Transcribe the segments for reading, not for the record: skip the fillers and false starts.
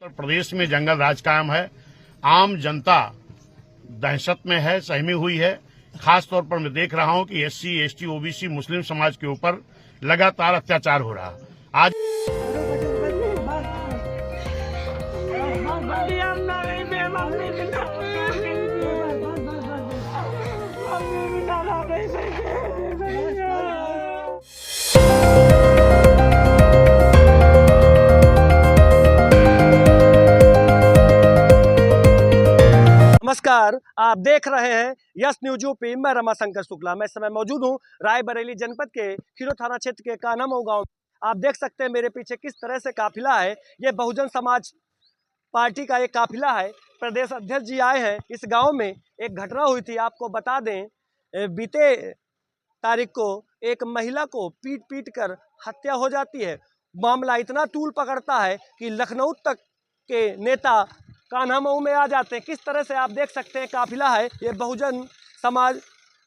उत्तर प्रदेश में जंगल राज कायम है। आम जनता दहशत में है, सहमी हुई है। खास तौर पर मैं देख रहा हूं कि SC, ST, OBC मुस्लिम समाज के ऊपर लगातार अत्याचार हो रहा। आज नमस्कार, आप देख रहे हैं यस न्यूज यूपी। मैं रमाशंकर शुक्ला। मैं इस समय मौजूद हूं रायबरेली जनपद के खीरो थाना क्षेत्र के कान्हामऊ गांव। आप देख सकते हैं मेरे पीछे किस तरह से काफिला है। ये बहुजन समाज पार्टी का एक काफिला है। प्रदेश अध्यक्ष जी आए हैं इस गांव में। एक घटना हुई थी, आपको बता दें, बीते तारीख को एक महिला को पीट पीट कर हत्या हो जाती है। मामला इतना तूल पकड़ता है कि लखनऊ तक के नेता कान्हामऊ में आ जाते हैं। किस तरह से आप देख सकते हैं काफिला है। ये बहुजन समाज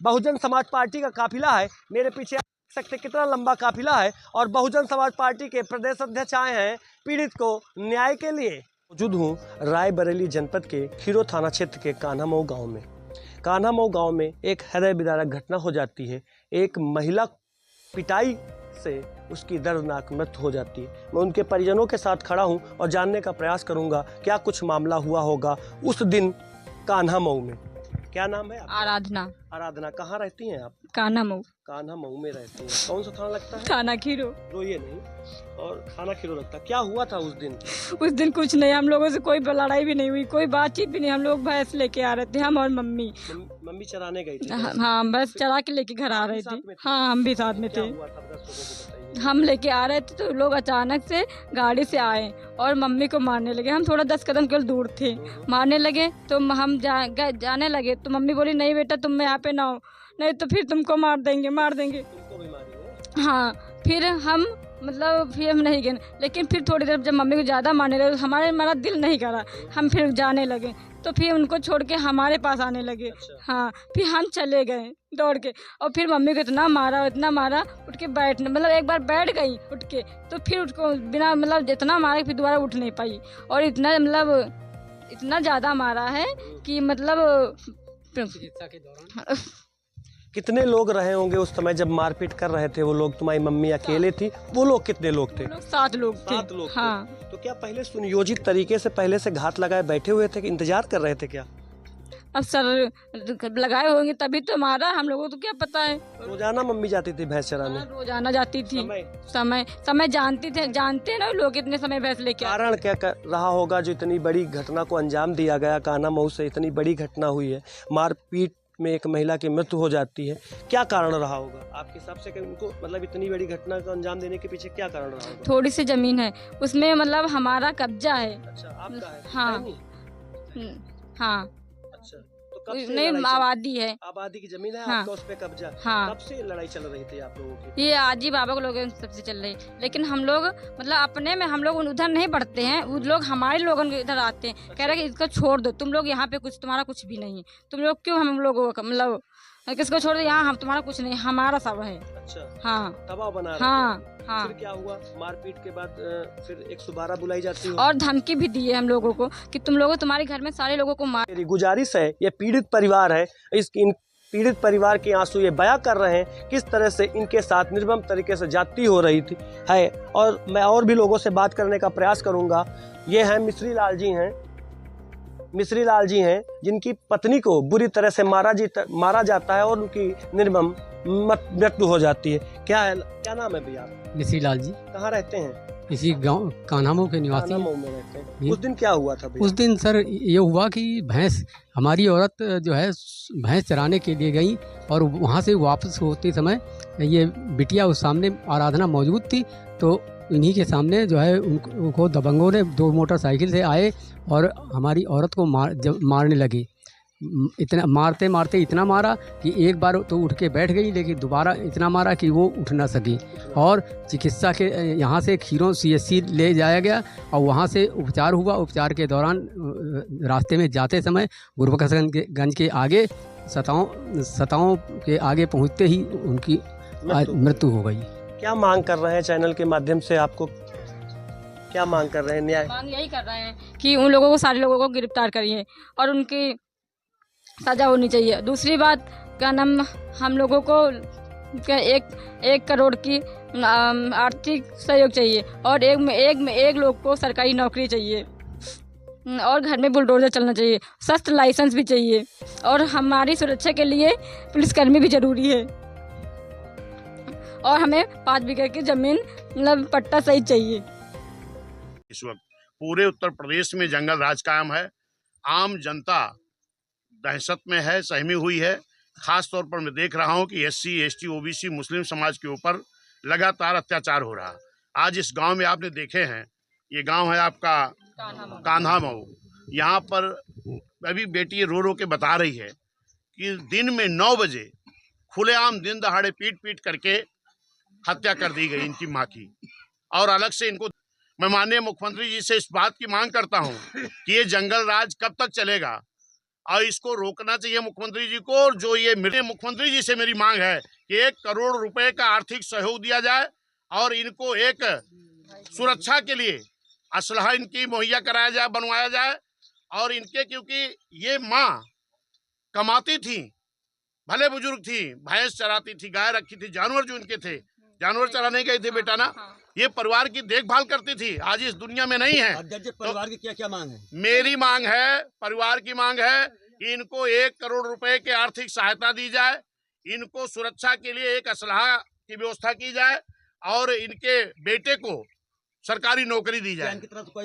पार्टी का काफिला है। मेरे पीछे आप देख सकते हैं कितना लंबा काफिला है। और बहुजन समाज पार्टी के प्रदेश अध्यक्ष आए हैं पीड़ित को न्याय के लिए। मौजूद हूँ रायबरेली जनपद के खीरो थाना क्षेत्र के कान्हामऊ गाँव में। कान्हामऊ गाँव में एक हृदय विदारक घटना हो जाती है। एक महिला पिटाई से उसकी दर्दनाक मृत्यु हो जाती है। मैं उनके परिजनों के साथ खड़ा हूं और जानने का प्रयास करूंगा क्या कुछ मामला हुआ होगा उस दिन कान्हामऊ में। क्या नाम है आपका? आराधना। आराधना, कहाँ रहती हैं आप? कान्हामऊ। कान्हामऊ में रहती हैं। कौन सा थाना लगता है? थाना खीरो। रोइए नहीं, और थाना खीरो लगता है। क्या हुआ था उस दिन? उस दिन कुछ नहीं, हम लोगों से कोई लड़ाई भी नहीं हुई, कोई बातचीत भी नहीं। हम लोग भैंस लेके आ रहे थे, हम और मम्मी। मम्मी चराने गई थी? हाँ, बस चरा के लेके घर आ रहे थे। हाँ, हम भी साथ में थे। हम लेके आ रहे थे तो लोग अचानक से गाड़ी से आए और मम्मी को मारने लगे। हम थोड़ा 10 कदम केवल दूर थे, मारने लगे तो हम जाने लगे तो मम्मी बोली नहीं बेटा तुम यहाँ पे ना हो, नहीं तो फिर तुमको मार देंगे। हाँ, फिर हम नहीं गए। लेकिन फिर थोड़ी देर जब मम्मी को ज़्यादा मारने लगे तो हमारा दिल नहीं करा, हम फिर जाने लगे। तो फिर उनको छोड़ के हमारे पास आने लगे। हाँ, फिर हम चले गए दौड़ के और फिर मम्मी को इतना मारा उठ के बैठने एक बार बैठ गई उठ के, तो फिर उसको बिना जितना मारा फिर दोबारा उठ नहीं पाई। और इतना ज़्यादा मारा है कि चिकित्सा के दौरान। कितने लोग रहे होंगे उस समय जब मारपीट कर रहे थे वो लोग? तुम्हारी मम्मी अकेले थी? वो लोग कितने लोग थे? 7 लोग थे। 7 लोग हाँ। तो क्या पहले सुनियोजित तरीके से पहले से घात लगाए बैठे हुए थे कि इंतजार कर रहे थे क्या? अब सर लगाए होंगे तभी तो मारा, हम लोगों को तो क्या पता है। रोजाना मम्मी जाती थी भैंस चराने? रोजाना जाती थी। समय जानते ना लोग इतने समय भैंस लेके। कारण क्या रहा होगा जो इतनी बड़ी घटना को अंजाम दिया गया? कान्हामऊ से इतनी बड़ी घटना हुई है, मारपीट में एक महिला की मृत्यु हो जाती है। क्या कारण रहा होगा आपके हिसाब से कि उनको इतनी बड़ी घटना को अंजाम देने के पीछे क्या कारण रहा होगा? थोड़ी सी जमीन है उसमें हमारा कब्जा है। अच्छा, आपका है? हाँ। हाँ। अच्छा, तो कब से नहीं, आबादी है। आबादी की जमीन है। हाँ। आपका उस पे कब्जा? हाँ। कब से लड़ाई चल रही थी आप लोगों की? ये आजी बाबा के लोग सबसे चल रही, लेकिन हम लोग अपने में हम लोग उधर नहीं बढ़ते हैं। वो लोग हमारे लोगों के इधर आते हैं। कह रहे कि इसको छोड़ दो, तुम लोग यहाँ पे तुम्हारा कुछ भी नहीं है, तुम लोग क्यों हम लोगों को किसको छोड़ दो, यहाँ हम तुम्हारा कुछ नहीं, हमारा सब है। अच्छा। हाँ, दबाव बना रहे थे। हाँ। फिर क्या हुआ? मारपीट के बाद फिर 112 बुलाई जाती है और धमकी भी दी है हम लोगों को कि तुम लोगों तुम्हारे घर में सारे लोगों को मार। मेरी गुजारिश है, ये पीड़ित परिवार है, इन पीड़ित परिवार के आंसू ये बयां कर रहे हैं किस तरह से इनके साथ निर्मम तरीके से जाती हो रही थी है। और मैं और भी लोगों से बात करने का प्रयास करूंगा। ये हैं मिश्री लाल जी हैं जिनकी पत्नी को बुरी तरह से मारा जाता है और उनकी निर्मम मृत्यु हो जाती है। क्या नाम है भैया? मिश्री लाल जी। कहाँ रहते हैं? इसी गांव कान्हामऊ के निवासी। कान्हामऊ में रहते हैं। उस दिन क्या हुआ था भैया? उस दिन सर ये हुआ कि हमारी औरत जो है भैंस चराने के लिए गई और वहाँ से वापस होते समय ये बिटिया उस सामने आराधना मौजूद थी। तो इन्हीं के सामने जो है उनको दबंगों ने 2 मोटरसाइकिल से आए और हमारी औरत को मारने लगे। इतना मारते इतना मारा कि एक बार तो उठ के बैठ गई, लेकिन दोबारा इतना मारा कि वो उठ ना सकी। और चिकित्सा के यहाँ से खीरों CSC ले जाया गया और वहाँ से उपचार हुआ। उपचार के दौरान रास्ते में जाते समय गुरबख्शगंज के आगे सताओं के आगे पहुँचते ही उनकी मृत्यु हो गई। क्या मांग कर रहे हैं चैनल के माध्यम से आपको? क्या मांग कर रहे हैं? न्याय मांग यही कर रहे हैं कि उन लोगों को, सारे लोगों को गिरफ्तार करिए और उनकी सजा होनी चाहिए। दूसरी बात, क्या नाम, हम लोगों को क्या 1 करोड़ की आर्थिक सहयोग चाहिए और एक लोग को सरकारी नौकरी चाहिए और घर में बुलडोजर चलना चाहिए, शस्त्र लाइसेंस भी चाहिए और हमारी सुरक्षा के लिए पुलिसकर्मी भी जरूरी है और हमें 5 बीघे की जमीन मतलब पट्टा सही चाहिए। इस वक्त पूरे उत्तर प्रदेश में जंगल राज कायम है। आम जनता दहशत में है, सहमी हुई है। खास तौर पर मैं देख रहा हूं कि SC, ST, OBC मुस्लिम समाज के ऊपर लगातार अत्याचार हो रहा। आज इस गांव में आपने देखे हैं, ये गांव है आपका कान्हा मऊ। यहाँ पर अभी बेटी रो रो के बता रही है कि दिन में 9 बजे खुलेआम दिन दहाड़े पीट करके हत्या कर दी गई इनकी माँ की। और अलग से इनको, मैं माननीय मुख्यमंत्री जी से इस बात की मांग करता हूँ कि ये जंगल राज कब तक चलेगा और इसको रोकना चाहिए मुख्यमंत्री जी को। और जो ये मेरे मुख्यमंत्री जी से मेरी मांग है कि 1 करोड़ रुपए का आर्थिक सहयोग दिया जाए और इनको एक सुरक्षा के लिए असलहा इनकी मुहैया कराया जाए, बनवाया जाए। और इनके, क्योंकि ये माँ कमाती थी, भले बुजुर्ग थी, भैंस चराती थी, गाय रखी थी, जानवर जो इनके थे, जानवर चराने गए थे बेटा ना, ये परिवार की देखभाल करती थी, आज इस दुनिया में नहीं है। परिवार की क्या क्या मांग है? मेरी मांग है, परिवार की मांग है कि इनको 1 करोड़ रुपए की आर्थिक सहायता दी जाए, इनको सुरक्षा के लिए एक असलहा की व्यवस्था की जाए और इनके बेटे को सरकारी नौकरी दी जाए। इनकी तरफ कोई